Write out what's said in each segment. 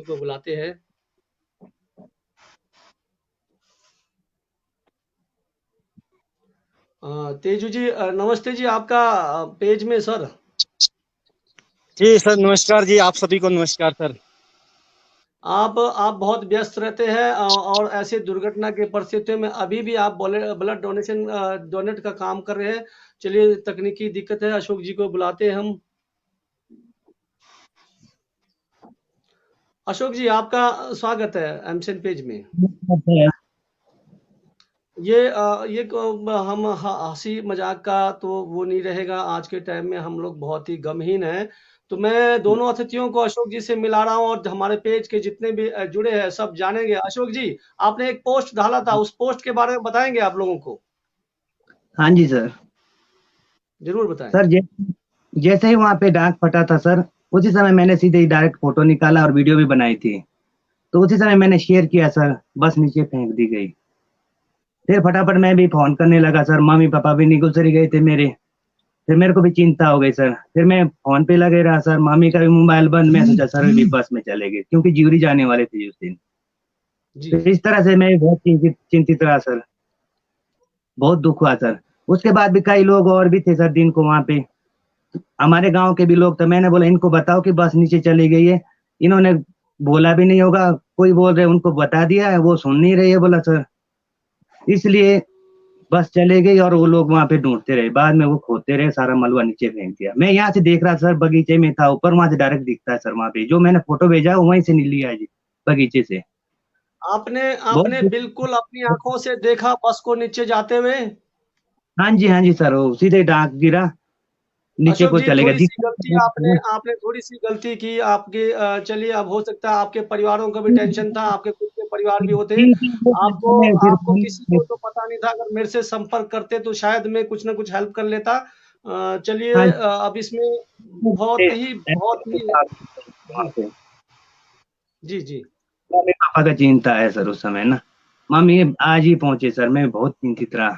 को बुलाते हैं। तेजू जी, नमस्ते जी। आपका पेज में सर, जी सर, नमस्कार जी। आप सभी को नमस्कार सर। आप बहुत व्यस्त रहते हैं, और ऐसे दुर्घटना की परिस्थितियों में अभी भी आप ब्लड डोनेशन डोनेट का काम कर रहे हैं। चलिए, तकनीकी दिक्कत है, अशोक जी को बुलाते हैं हम। अशोक जी, आपका स्वागत है एमसन पेज में। हम हंसी मजाक का तो वो नहीं रहेगा। आज के टाइम में हम लोग बहुत ही गमहीन हैं। तो मैं दोनों अतिथियों को अशोक जी से मिला रहा हूँ, और हमारे पेज के जितने भी जुड़े हैं सब जानेंगे। अशोक जी, आपने एक पोस्ट डाला था, उस पोस्ट के बारे में बताएंगे आप लोगों को? हाँ जी सर। जरूर बताएं। सर जैसे ही वहां पे डाक फटा था सर, उसी समय मैंने सीधे ही डायरेक्ट फोटो निकाला और वीडियो भी बनाई थी। तो उसी समय मैंने शेयर किया सर, बस नीचे फेंक दी गई। फिर फटाफट मैं भी फोन करने लगा सर, मम्मी पापा भी निगुसरी गए थे मेरे। फिर मेरे को भी चिंता हो गई सर, फिर मैं फोन पे लगे रहा सर, मम्मी का भी मोबाइल बंद। मैं सोचा सर भी बस में चले गए, क्योंकि ज्यूरी जाने वाले थे उस दिन। जी। फिर इस तरह से मैं बहुत चिंतित रहा सर, बहुत दुख हुआ सर। उसके बाद भी कई लोग और भी थे सर दिन को वहां पे, हमारे गांव के भी लोग थे। मैंने बोला इनको बताओ कि बस नीचे चली गई है। इन्होंने बोला भी नहीं होगा, कोई बोल रहे उनको बता दिया है, वो सुन नहीं रही है। बोला सर, इसलिए बस चले गई और वो लोग वहां पे ढूंढते रहे। बाद में वो खोदते रहे, सारा मलबा नीचे फेंक दिया। मैं यहाँ से देख रहा सर, बगीचे में था ऊपर, वहां से डायरेक्ट दिखता है सर। वहां पे जो मैंने फोटो भेजा है वहीं से लिया है जी, बगीचे से। आपने आपने बहुत। बिल्कुल अपनी आंखों से देखा बस को नीचे जाते हुए? हाँ जी सर, वो सीधे डाक गिरा, नीचे अशोक को जी, चलेगा, थोड़ी-सी गलती आपने दिखता। आपने थोड़ी-सी गलती की। आपके चलिए, अब हो सकता है आपके परिवारों का भी टेंशन था, आपके खुद के परिवार भी होते। आपको आपको किसी को तो पता नहीं था। अगर मेरे से संपर्क करते तो शायद मैं कुछ न कुछ हेल्प कर लेता। चलिए, हाँ अब इसमें बहुत ही वहाँ हुँ, पे जी, जी। मम्मी पापा का चिंता है सर उस समय ना। मम्मी आज ही पहुंचे सर, मैं बहुत चिंतित रहा,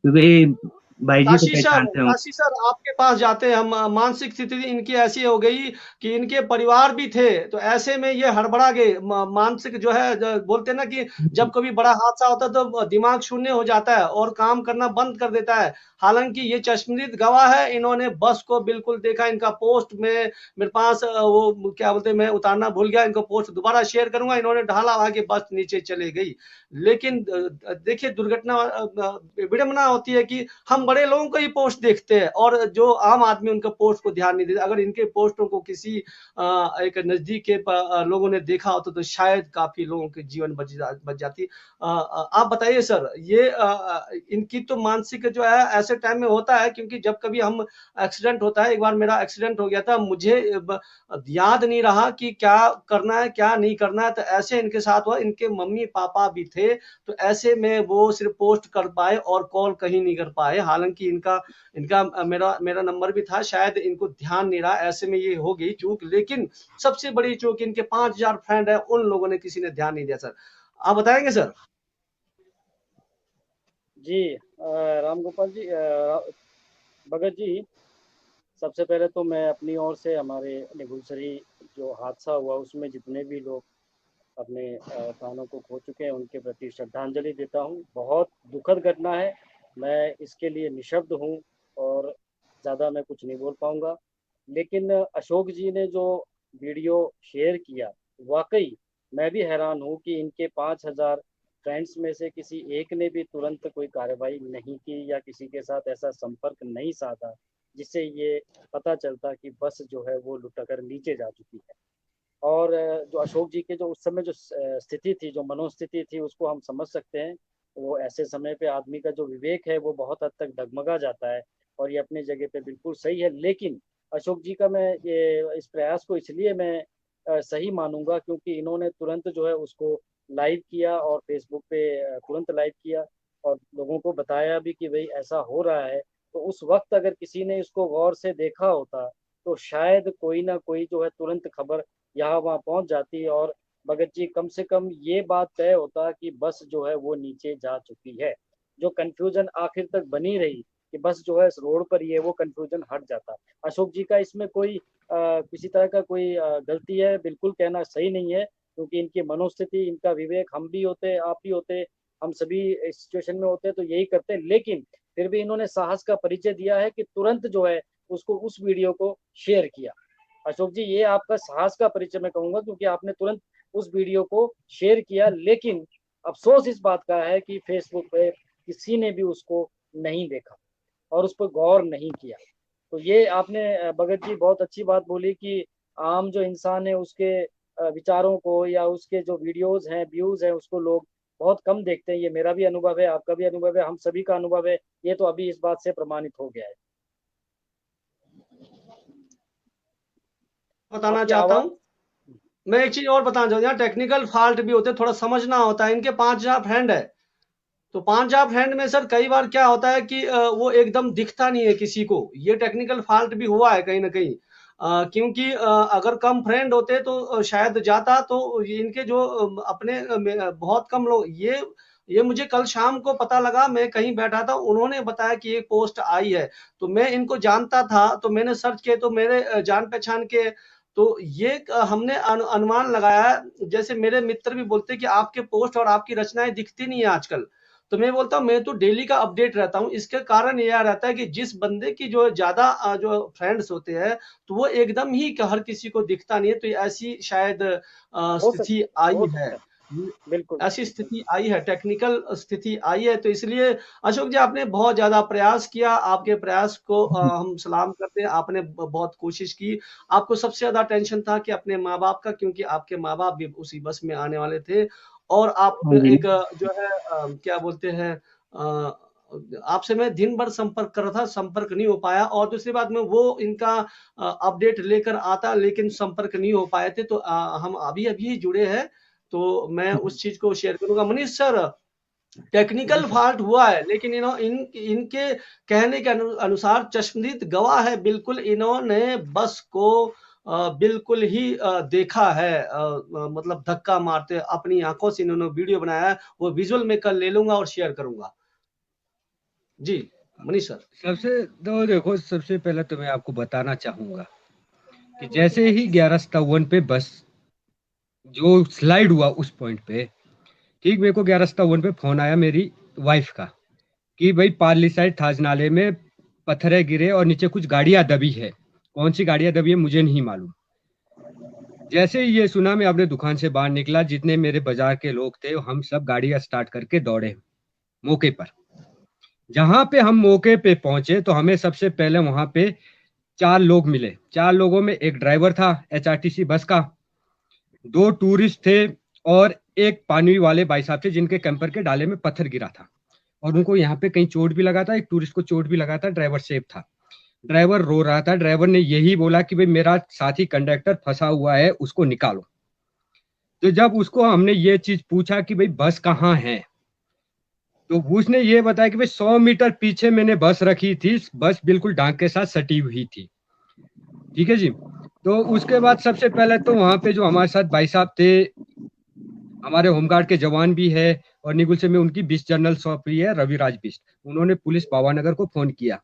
क्योंकि भाई जी को पहचानते हूँ। काशी सर, आपके पास जाते हैं हम। मानसिक स्थिति इनकी ऐसी हो गई कि इनके परिवार भी थे, तो ऐसे में ये हड़बड़ा गए। मानसिक जो है, बोलते हैं ना कि जब कभी बड़ा हादसा होता है तो दिमाग शून्य हो जाता है और काम करना बंद कर देता है। हालांकि ये चश्मदीद गवाह है, इन्होंने बस को बिल्कुल देखा। इनका पोस्ट में मेरे पास वो क्या बोलते हैं, मैं उतारना भूल गया। इनको पोस्ट दोबारा शेयर करूंगा। इन्होंने ढाला आगे, बस नीचे चले गई। लेकिन देखिए, दुर्घटना विडंबना होती है कि हम बड़े लोगों का ही पोस्ट देखते हैं, और जो आम आदमी उनका पोस्ट को ध्यान नहीं देता। अगर इनके पोस्टों को किसी एक नजदीक के लोगों ने देखा होता तो शायद काफी लोगों के जीवन बच जाती। आप बताइए सर, ये इनकी तो मानसिक जो है ऐसे टाइम में होता है, क्योंकि जब कभी हम एक्सीडेंट होता है, एक बार मेरा एक्सीडेंट हो गया था, मुझे याद नहीं रहा कि क्या करना है क्या नहीं करना है। तो ऐसे इनके साथ हुआ। इनके मम्मी पापा भी थे, तो ऐसे में वो सिर्फ पोस्ट कर पाए और कॉल कहीं नहीं कर पाए। हालांकि इनका इनका मेरा मेरा नंबर भी था, शायद इनको ध्यान नहीं रहा। ऐसे में ये हो गई चूक। लेकिन सबसे बड़ी चूक, इनके 5,000 फ्रेंड है, उन लोगों ने किसी ने ध्यान नहीं दिया। सर, आप बताएंगे सर? जी, राम गोपाल जी, भगत जी, सबसे पहले तो मैं अपनी ओर से हमारे निगुसरी जो हादसा हुआ उसमें जितने भी लोग अपने प्राणों को खो चुके हैं उनके प्रति श्रद्धांजलि देता हूँ। बहुत दुखद घटना है, मैं इसके लिए निशब्द हूँ और ज़्यादा मैं कुछ नहीं बोल पाऊँगा। लेकिन अशोक जी ने जो वीडियो शेयर किया, वाकई मैं भी हैरान हूँ कि इनके 5,000 फ्रेंड्स में से किसी एक ने भी तुरंत कोई कार्रवाई नहीं की या किसी के साथ ऐसा संपर्क नहीं साधा जिससे ये पता चलता कि बस जो है वो लुटकर नीचे जा चुकी है। और जो अशोक जी के जो उस समय जो स्थिति थी, जो मनोस्थिति थी, उसको हम समझ सकते हैं। वो ऐसे समय पे आदमी का जो विवेक है वो बहुत हद तक डगमगा जाता है, और ये अपनी जगह पे बिल्कुल सही है। लेकिन अशोक जी का मैं ये इस प्रयास को इसलिए मैं सही मानूंगा क्योंकि इन्होंने तुरंत जो है उसको लाइव किया और फेसबुक पे तुरंत लाइव किया और लोगों को बताया भी कि भाई ऐसा हो रहा है। तो उस वक्त अगर किसी ने इसको गौर से देखा होता तो शायद कोई ना कोई जो है तुरंत खबर यहाँ वहाँ पहुंच जाती है और भगत जी कम से कम ये बात तय होता कि बस जो है वो नीचे जा चुकी है। जो कंफ्यूजन आखिर तक बनी रही कि बस जो है रोड पर ही है, वो कंफ्यूजन हट जाता। अशोक जी का इसमें कोई किसी तरह का कोई गलती है बिल्कुल कहना सही नहीं है, क्योंकि इनकी मनोस्थिति, इनका विवेक, हम भी होते, आप भी होते, हम सभी इस सिचुएशन में होते तो यही करते, लेकिन फिर भी इन्होंने साहस का परिचय दिया है कि तुरंत जो है उसको, उस वीडियो को शेयर किया। अशोक जी, ये आपका साहस का परिचय मैं कहूंगा, क्योंकि आपने तुरंत उस वीडियो को शेयर किया, लेकिन अफसोस इस बात का है कि फेसबुक पे किसी ने भी उसको नहीं देखा और उस पर गौर नहीं किया। तो ये आपने भगत जी बहुत अच्छी बात बोली कि आम जो इंसान है उसके विचारों को या उसके जो वीडियोस हैं, व्यूज हैं, उसको लोग बहुत कम देखते हैं। ये मेरा भी अनुभव है, आपका भी अनुभव है, हम सभी का अनुभव है, ये तो अभी इस बात से प्रमाणित हो गया है। बताना आपकी चाहता आवाज। हूँ, मैं एक चीज और बताना चाहता हूँ, यहाँ टेक्निकल फॉल्ट भी होते हैं, थोड़ा समझना होता है। इनके 5,000 फ्रेंड है, तो 5,000 फ्रेंड में सर कई बार क्या होता है कि वो एकदम दिखता नहीं है किसी को। ये टेक्निकल फॉल्ट भी हुआ है कहीं ना कहीं, क्योंकि अगर कम फ्रेंड होते तो शायद जाता, तो इनके जो अपने बहुत कम लोग, ये मुझे कल शाम को पता लगा, मैं कहीं बैठा था, उन्होंने बताया कि एक पोस्ट आई है, तो मैं इनको जानता था, तो मैंने सर्च किया, तो मेरे जान पहचान के, तो ये हमने अनुमान लगाया। जैसे मेरे मित्र भी बोलते हैं कि आपके पोस्ट और आपकी रचनाएं दिखती नहीं है आजकल, तो मैं बोलता हूँ मैं तो डेली का अपडेट रहता हूँ। इसके कारण यह रहता है कि जिस बंदे की जो ज्यादा जो फ्रेंड्स होते हैं, तो वो एकदम ही हर किसी को दिखता नहीं है। तो ऐसी शायद हो स्थिति सकता आई हो है, सकता है, बिल्कुल। ऐसी स्थिति आई है, टेक्निकल स्थिति आई है। तो इसलिए अशोक जी, आपने बहुत ज्यादा प्रयास किया, आपके प्रयास को हम सलाम करते हैं। आपने बहुत कोशिश की। आपको सबसे ज्यादा टेंशन था कि अपने माँ बाप का, क्योंकि आपके माँ बाप भी उसी बस में आने वाले थे, और आप हाँ जी। एक जो है क्या बोलते हैं, आपसे मैं दिन भर संपर्क कर रहा था, संपर्क नहीं हो पाया। और दूसरी बात में वो इनका अपडेट लेकर आता, लेकिन संपर्क नहीं हो पाए थे। तो हम अभी अभी जुड़े हैं, तो मैं उस चीज को शेयर करूंगा। मनीष सर, जी टेक्निकल सर। फॉल्ट हुआ है, लेकिन इनके कहने के अनुसार चश्मदीद गवाह है, बिल्कुल इन्होंने बस को बिल्कुल ही देखा है, मतलब धक्का मारते अपनी आंखों से इन्होंने वीडियो बनाया है। वो विजुअल में कल ले लूंगा और शेयर करूंगा। जी मनीष सर। देखो, सबसे पहले तो मैं आपको बताना चाहूंगा कि जैसे ही 11:57 पे बस जो स्लाइड हुआ उस पॉइंट पे, ठीक मेरे को 11:57 पे फोन आया मेरी वाइफ का कि भाई पार्ली साइड थाज नाले में पत्थरें गिरे और नीचे कुछ गाड़ियां दबी है। कौन सी गाड़ियां दबी है मुझे नहीं मालूम। जैसे ही ये सुना, मैं अपने दुकान से बाहर निकला, जितने मेरे बाजार के लोग थे हम सब गाड़ियां स्टार्ट करके दौड़े मौके पर। जहां पे हम मौके पे पहुंचे तो हमें सबसे पहले वहां पे 4 लोग मिले। 4 लोगों में एक ड्राइवर था HRTC बस का, 2 टूरिस्ट थे और एक पानी वाले भाई साहब थे जिनके कैंपर के डाले में पत्थर गिरा था और उनको यहाँ पे कहीं चोट भी लगा था। एक टूरिस्ट को चोट भी लगा था, ड्राइवर सेफ था। ड्राइवर रो रहा था। ड्राइवर ने यही बोला कि भाई मेरा साथी कंडक्टर फंसा हुआ है, उसको निकालो। तो जब उसको हमने ये चीज पूछा कि भाई बस कहाँ है, तो उसने ये बताया कि भाई 100 मीटर पीछे मैंने बस रखी थी, बस बिल्कुल डांग के साथ सटी हुई थी। ठीक है जी। तो उसके बाद सबसे पहले तो वहां पे जो हमारे साथ भाई साहब थे, हमारे होमगार्ड के जवान भी है और निगुल से में उनकी 20 जनरल सौंपी है, रविराज बिष्ट, उन्होंने पुलिस पावानगर को फोन किया।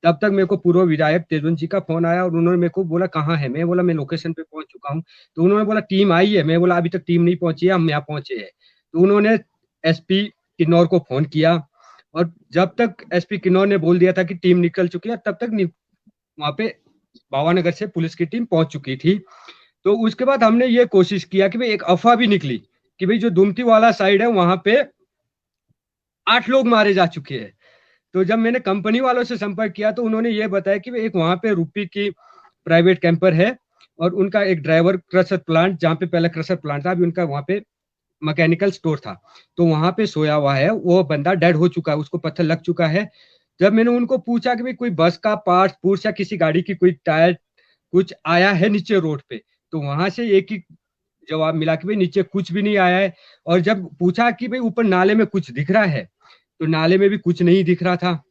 तब तक मेरे को पूर्व विधायक तेजवंत जी का फोन आया और उन्होंने मेरे को बोला कहाँ है। मैं बोला मैं लोकेशन पे पहुंच चुका हूँ। तो उन्होंने बोला टीम आई है। मैं बोला अभी तक टीम नहीं पहुंची है, हम यहाँ पहुंचे हैं। तो उन्होंने SP किन्नौर को फोन किया और जब तक SP किन्नौर ने बोल दिया था कि टीम निकल चुकी है, तब तक वहां पे भावानगर से पुलिस की टीम पहुंच चुकी थी। तो उसके बाद हमने ये कोशिश किया कि भाई एक अफवाह भी निकली कि भाई जो दुमती वाला साइड है वहां पे 8 लोग मारे जा चुके हैं। तो जब मैंने कंपनी वालों से संपर्क किया तो उन्होंने ये बताया कि एक वहां पे रुपी की प्राइवेट कैंपर है और उनका एक ड्राइवर क्रशर प्लांट, जहाँ पे पहले क्रशर प्लांट था, अभी उनका वहां पे मैकेनिकल स्टोर था, तो वहां पे सोया हुआ है। वो बंदा डेड हो चुका है, उसको पत्थर लग चुका है। जब मैंने उनको पूछा कि भाई कोई बस का पार्ट पुर्स या किसी गाड़ी की कोई टायर कुछ आया है नीचे रोड पे, तो वहां से एक ही जवाब मिला कि भाई नीचे कुछ भी नहीं आया है। और जब पूछा कि भाई ऊपर नाले में कुछ दिख रहा है, तो नाले में भी कुछ नहीं दिख रहा था।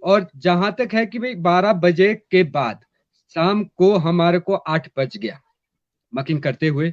और जहां तक है कि भाई 12 बजे के बाद शाम को हमारे को 8 बज गया मकिंग करते हुए।